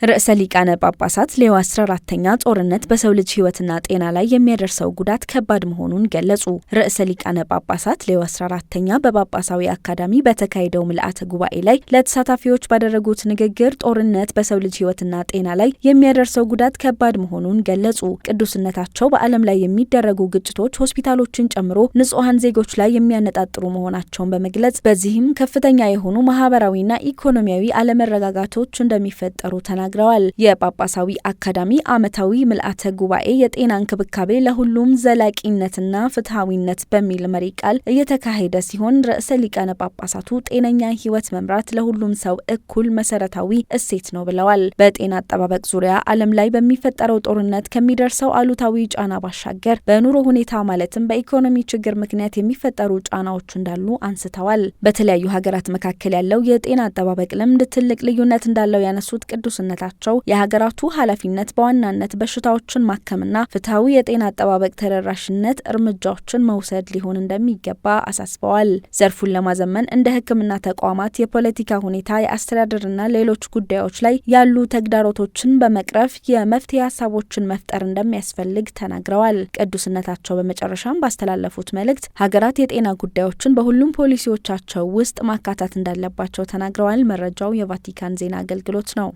ርዕሰ ሊቃነ ጳጳሳት ሌዮ 14ኛ ጦርነት በሰው ልጅ ሕይወትና ጤና ላይ የሚያደርሰው ጉዳት ከባድ መሆኑን ገለጹ። ርዕሰ ሊቃነ ጳጳሳት ሌዮ 14ኛ በጳጳሳዊ አካዳሚ በተካሄደው ምልአተ ጉባኤ ላይ ለተሳታፊዎች ባደረጉት ንግግር ጦርነት በሰው ልጅ ሕይወትና ጤና ላይ የሚያደርሰው ጉዳት ከባድ መሆኑን ገለጹ። ቅዱስነታቸው በዓለም ላይ የሚደረጉ ግጭቶች ሆስፒታሎችን ጨምሮ ንጹሐን ዜጎች ላይ የሚያነጣጥሩ መሆናቸውን በመግለጽ በዚህም ከፍተኛ የሆኑ ማህበራዊና ኢኮኖሚያዊ አለመረጋጋቶች እንደሚፈጠሩ ተናግረዋል። የጳጳሳዊ አካዳሚ ዓመታዊ ምልአተ ጉባኤ የጤና እንክብካቤ ለሁሉም ዘላቂነትና ፍትሐዊነት በሚል መሪ ቃል እየተካሄደ ሲሆን ርዕሰ ሊቃነ ጳጳሳቱ ጤነኛ ሕይወት መምራት ለሁሉም ሰው እኩል መሰረታዊ እሴት ነው ብለዋል። በጤና አጠባበቅ ዙሪያ ዓለም ላይ በሚፈጠረው ጦርነት ከሚደርሰው አሉታዊ ጫና ባሻገር በኑሮ ሁኔታ ማለትም በኢኮኖሚ ችግር ምክንያት የሚፈጠሩ ጫናዎች እንዳሉ አንስተዋል። በተለያዩ ሀገራት መካከል ያለው የጤና አጠባበቅ ልምድ ትልቅ ልዩነት እንዳለው ያነሱት ቅዱስነታቸው የሀገራቱ ኃላፊነት በዋናነት በሽታዎችን ማከምና ፍትሐዊ የጤና አጠባበቅ ተደራሽነት እርምጃዎችን መውሰድ ሊሆን እንደሚገባ አሳስበዋል። ዘርፉን ለማዘመን እንደ ሕክምና ተቋማት፣ የፖለቲካ ሁኔታ፣ የአስተዳደርና ሌሎች ጉዳዮች ላይ ያሉ ተግዳሮቶችን በመቅረፍ የመፍትሄ ሀሳቦችን መፍጠር እንደሚያስፈልግ ተናግረዋል። ቅዱስነታቸው በመጨረሻም ባስተላለፉት መልእክት ሀገራት የጤና ጉዳዮችን በሁሉም ፖሊሲዎቻቸው ውስጥ ማካተት እንዳለባቸው ተናግረዋል። መረጃው የቫቲካን ዜና አገልግሎት ነው።